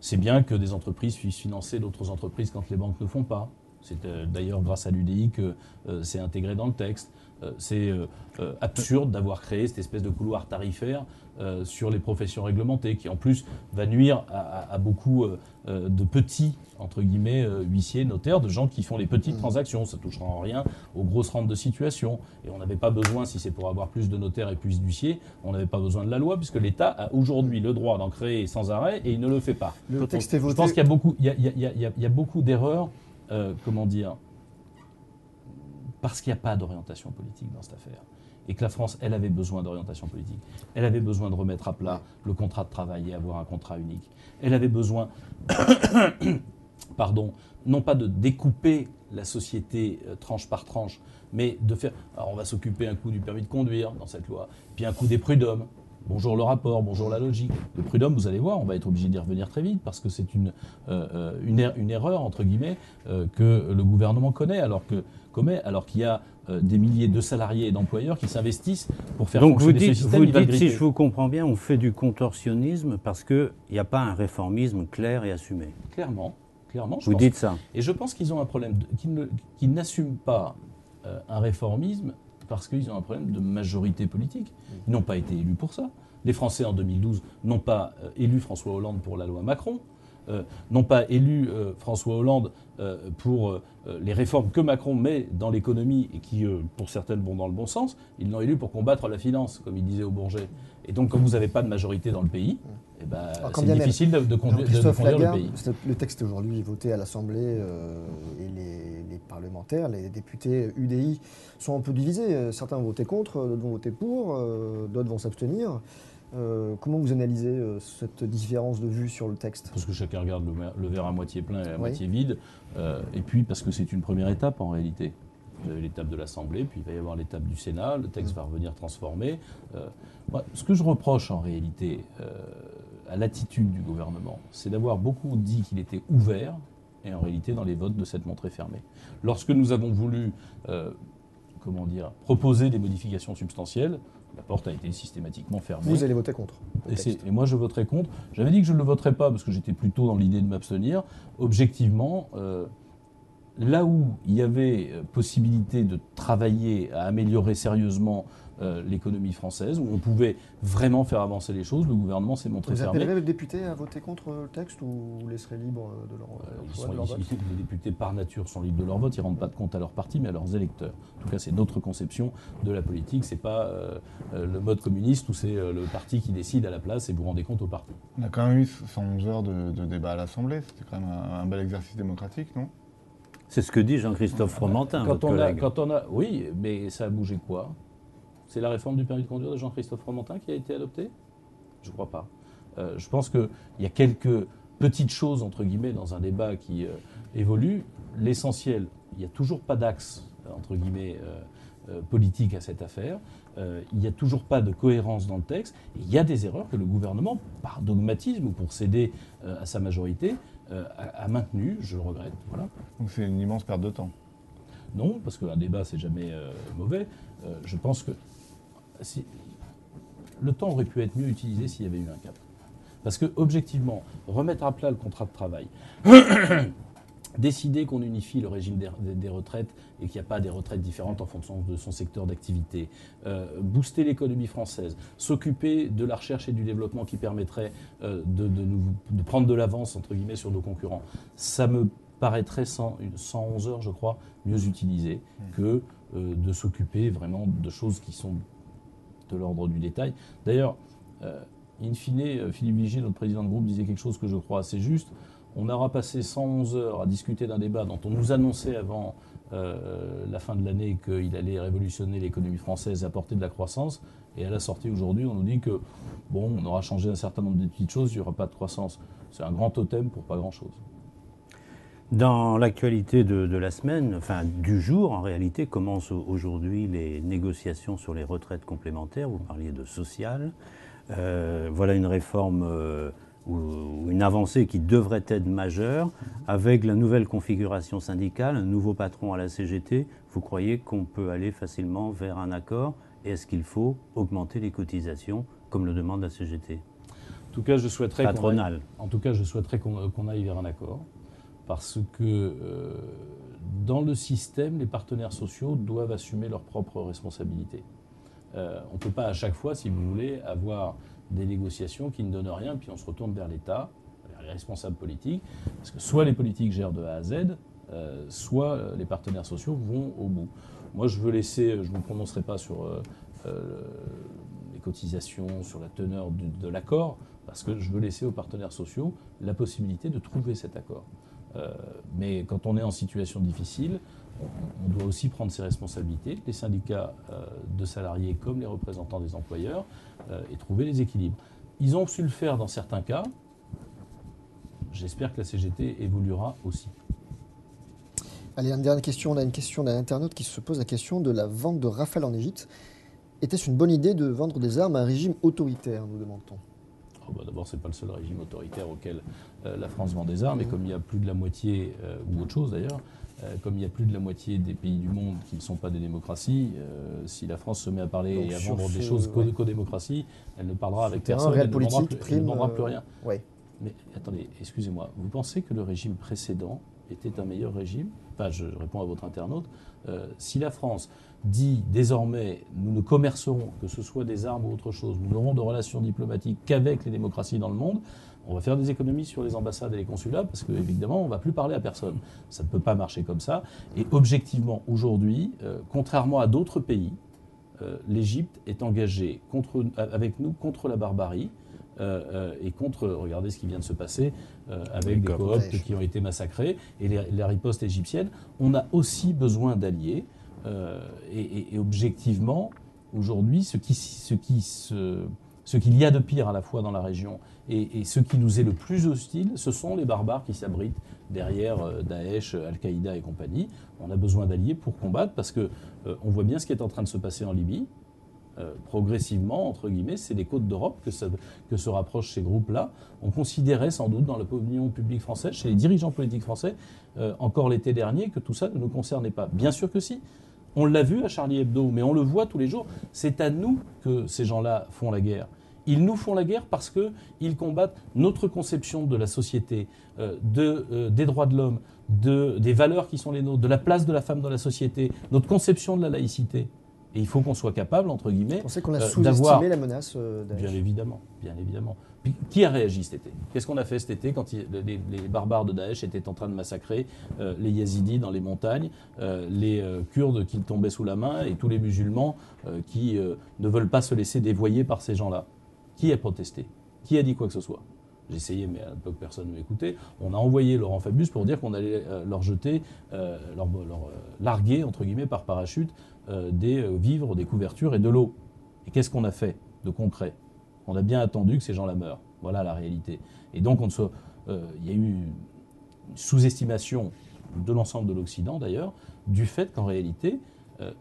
C'est bien que des entreprises puissent financer d'autres entreprises quand les banques ne font pas. C'est d'ailleurs grâce à l'UDI que c'est intégré dans le texte. C'est absurde d'avoir créé cette espèce de couloir tarifaire sur les professions réglementées, qui en plus va nuire à beaucoup de petits, entre guillemets, huissiers, notaires, de gens qui font les petites transactions. Ça ne touchera en rien aux grosses rentes de situation. Et on n'avait pas besoin, si c'est pour avoir plus de notaires et plus d'huissiers, on n'avait pas besoin de la loi, puisque l'État a aujourd'hui le droit d'en créer sans arrêt, et il ne le fait pas.
Le texte est voté.
Je pense qu'il y a beaucoup d'erreurs, comment dire, parce qu'il n'y a pas d'orientation politique dans cette affaire. Et que la France, elle avait besoin d'orientation politique. Elle avait besoin de remettre à plat le contrat de travail et avoir un contrat unique. Elle avait besoin, pardon, non pas de découper la société tranche par tranche, mais de faire... Alors on va s'occuper un coup du permis de conduire dans cette loi, puis un coup des prud'hommes. Bonjour le rapport, bonjour la logique. Le prud'homme, vous allez voir, on va être obligé d'y revenir très vite parce que c'est une erreur, entre guillemets, que le gouvernement commet alors qu'il y a des milliers de salariés et d'employeurs qui s'investissent pour faire fonctionner ce système.
Vous dites, si je vous comprends bien, on fait du contorsionnisme parce qu'il n'y a pas un réformisme clair et assumé.
Clairement,
Vous dites ça.
Et je pense qu'ils ont un problème, qu'ils n'assument pas un réformisme parce qu'ils ont un problème de majorité politique. Ils n'ont pas été élus pour ça. Les Français, en 2012, n'ont pas élu François Hollande pour la loi Macron, n'ont pas élu François Hollande pour les réformes que Macron met dans l'économie et qui, pour certaines, vont dans le bon sens. Ils l'ont élu pour combattre la finance, comme il disait au Bourget. Et donc, quand vous n'avez pas de majorité dans le pays, eh ben, c'est difficile de conduire le pays.
Le texte aujourd'hui est voté à l'Assemblée et les parlementaires, les députés UDI sont un peu divisés. Certains vont voter contre, d'autres vont voter pour, d'autres vont s'abstenir. Comment vous analysez cette différence de vue sur le texte ?
Parce que chacun regarde le verre à moitié plein et à moitié vide. Et puis parce que c'est une première étape en réalité. Vous avez l'étape de l'Assemblée, puis il va y avoir l'étape du Sénat, le texte va revenir transformé. Ce que je reproche en réalité à l'attitude du gouvernement, c'est d'avoir beaucoup dit qu'il était ouvert, et en réalité dans les votes de s'être montré fermé. Lorsque nous avons voulu proposer des modifications substantielles, la porte a été systématiquement fermée.
Vous allez voter contre.
Et moi, je voterai contre. J'avais dit que je ne le voterais pas parce que j'étais plutôt dans l'idée de m'abstenir. Objectivement, là où il y avait possibilité de travailler à améliorer sérieusement l'économie française, où on pouvait vraiment faire avancer les choses, le gouvernement s'est montré fermé.
Vous appellerez les députés à voter contre le texte ou vous laisserez libre de leur vote ?
Les députés, par nature, sont libres de leur vote. Ils ne rendent pas de compte à leur parti, mais à leurs électeurs. En tout cas, c'est notre conception de la politique. Ce n'est pas le mode communiste où c'est le parti qui décide à la place et vous rendez compte au parti.
On a quand même eu 111 heures de débat à l'Assemblée. C'était quand même un bel exercice démocratique, non ?
C'est ce que dit Jean-Christophe Fromentin, votre collègue.
Oui, mais ça a bougé quoi ? C'est la réforme du permis de conduire de Jean-Christophe Fromentin qui a été adoptée ? Je ne crois pas. Je pense qu'il y a quelques petites choses, entre guillemets, dans un débat qui évolue. L'essentiel, il n'y a toujours pas d'axe, entre guillemets, politique à cette affaire. Il n'y a toujours pas de cohérence dans le texte. Il y a des erreurs que le gouvernement, par dogmatisme ou pour céder à sa majorité, a maintenues. Je le regrette. Voilà.
Donc c'est une immense perte de temps.
Non, parce qu'un débat, c'est jamais mauvais. Je pense que le temps aurait pu être mieux utilisé s'il y avait eu un cap. Parce que, objectivement, remettre à plat le contrat de travail, décider qu'on unifie le régime des retraites et qu'il n'y a pas des retraites différentes en fonction de son secteur d'activité, booster l'économie française, s'occuper de la recherche et du développement qui permettrait de prendre de l'avance, entre guillemets, sur nos concurrents, ça me paraîtrait 111 heures, je crois, mieux utilisées que de s'occuper vraiment de choses qui sont de l'ordre du détail. D'ailleurs, in fine, Philippe Vigier, notre président de groupe, disait quelque chose que je crois assez juste. On aura passé 111 heures à discuter d'un débat dont on nous annonçait avant la fin de l'année qu'il allait révolutionner l'économie française et apporter de la croissance. Et à la sortie aujourd'hui, on nous dit que, bon, on aura changé un certain nombre de petites choses, il n'y aura pas de croissance. C'est un grand totem pour pas grand-chose.
Dans l'actualité de la semaine, enfin du jour en réalité, commencent aujourd'hui les négociations sur les retraites complémentaires. Vous parliez de social. Voilà une réforme ou une avancée qui devrait être majeure. Avec la nouvelle configuration syndicale, un nouveau patron à la CGT, vous croyez qu'on peut aller facilement vers un accord ? Et est-ce qu'il faut augmenter les cotisations comme le demande la CGT ?
En tout cas, je souhaiterais
patronale.
Qu'on aille vers un accord. Parce que dans le système, les partenaires sociaux doivent assumer leurs propres responsabilités. On ne peut pas à chaque fois, si vous voulez, avoir des négociations qui ne donnent rien, puis on se retourne vers l'État, vers les responsables politiques, parce que soit les politiques gèrent de A à Z, soit les partenaires sociaux vont au bout. Moi, je veux laisser, je ne me prononcerai pas sur les cotisations, sur la teneur de l'accord, parce que je veux laisser aux partenaires sociaux la possibilité de trouver cet accord. Mais quand on est en situation difficile, on doit aussi prendre ses responsabilités, les syndicats de salariés comme les représentants des employeurs, et trouver les équilibres. Ils ont su le faire dans certains cas. J'espère que la CGT évoluera aussi.
Allez, une dernière question. On a une question d'un internaute qui se pose la question de la vente de Rafale en Égypte. Était-ce une bonne idée de vendre des armes à un régime autoritaire, nous demande-t-on?
D'abord, ce n'est pas le seul régime autoritaire auquel la France vend des armes, et comme il y a plus de la moitié, ou autre chose d'ailleurs, comme il y a plus de la moitié des pays du monde qui ne sont pas des démocraties, si la France se met à parler et à vendre des choses qu'aux démocraties, elle ne parlera avec personne, elle ne vendra plus rien.
Ouais.
Mais attendez, excusez-moi, vous pensez que le régime précédent était un meilleur régime? Enfin, je réponds à votre internaute. Si la France dit désormais nous ne commercerons, que ce soit des armes ou autre chose, nous n'aurons de relations diplomatiques qu'avec les démocraties dans le monde, on va faire des économies sur les ambassades et les consulats parce qu'évidemment, on ne va plus parler à personne. Ça ne peut pas marcher comme ça. Et objectivement, aujourd'hui, contrairement à d'autres pays, l'Égypte est engagée avec nous contre la barbarie. Et contre, regardez ce qui vient de se passer avec des cohortes qui ont été massacrées et la riposte égyptienne. On a aussi besoin d'alliés et objectivement, aujourd'hui, ce qu'il y a de pire à la fois dans la région et ce qui nous est le plus hostile, ce sont les barbares qui s'abritent derrière Daesh, Al-Qaïda et compagnie. On a besoin d'alliés pour combattre parce qu'on voit bien ce qui est en train de se passer en Libye. Progressivement, entre guillemets, c'est des côtes d'Europe que se rapprochent ces groupes-là. On considérait sans doute dans l'opinion publique française, chez les dirigeants politiques français, encore l'été dernier, que tout ça ne nous concernait pas. Bien sûr que si. On l'a vu à Charlie Hebdo, mais on le voit tous les jours. C'est à nous que ces gens-là font la guerre. Ils nous font la guerre parce qu'ils combattent notre conception de la société, des droits de l'homme, des valeurs qui sont les nôtres, de la place de la femme dans la société, notre conception de la laïcité. Et il faut qu'on soit capable, entre guillemets,
on sait qu'on a sous-estimé la menace Daesh.
Bien évidemment, bien évidemment. Puis, qui a réagi cet été? Qu'est-ce qu'on a fait cet été quand les barbares de Daesh étaient en train de massacrer les Yazidis dans les montagnes, les Kurdes qui tombaient sous la main et tous les musulmans qui ne veulent pas se laisser dévoyer par ces gens-là? Qui a protesté? Qui a dit quoi que ce soit? J'ai essayé, mais à l'époque, personne ne m'écoutait. On a envoyé Laurent Fabius pour dire qu'on allait leur jeter, leur larguer, entre guillemets, par parachute, des vivres, des couvertures et de l'eau. Et qu'est-ce qu'on a fait de concret? On a bien attendu que ces gens-là meurent. Voilà la réalité. Et donc, il y a eu une sous-estimation de l'ensemble de l'Occident, d'ailleurs, du fait qu'en réalité,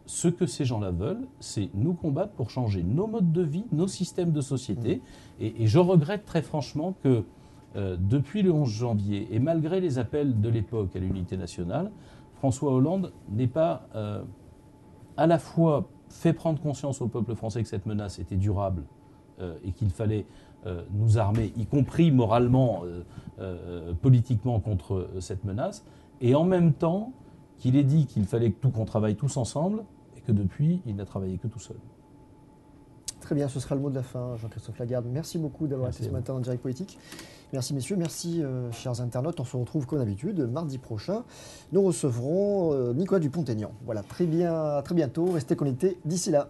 ce que ces gens-là veulent, c'est nous combattre pour changer nos modes de vie, nos systèmes de société. Et je regrette très franchement que depuis le 11 janvier, et malgré les appels de l'époque à l'unité nationale, François Hollande n'ait pas à la fois fait prendre conscience au peuple français que cette menace était durable et qu'il fallait nous armer, y compris moralement, politiquement contre cette menace, et en même temps qu'il ait dit qu'il fallait qu'on travaille tous ensemble et que depuis, il n'a travaillé que tout seul.
Très bien, ce sera le mot de la fin, Jean-Christophe Lagarde. Merci beaucoup d'avoir été ce matin en direct politique. Merci messieurs, merci chers internautes. On se retrouve comme d'habitude mardi prochain. Nous recevrons Nicolas Dupont-Aignan. Voilà, à très bientôt. Restez connectés d'ici là.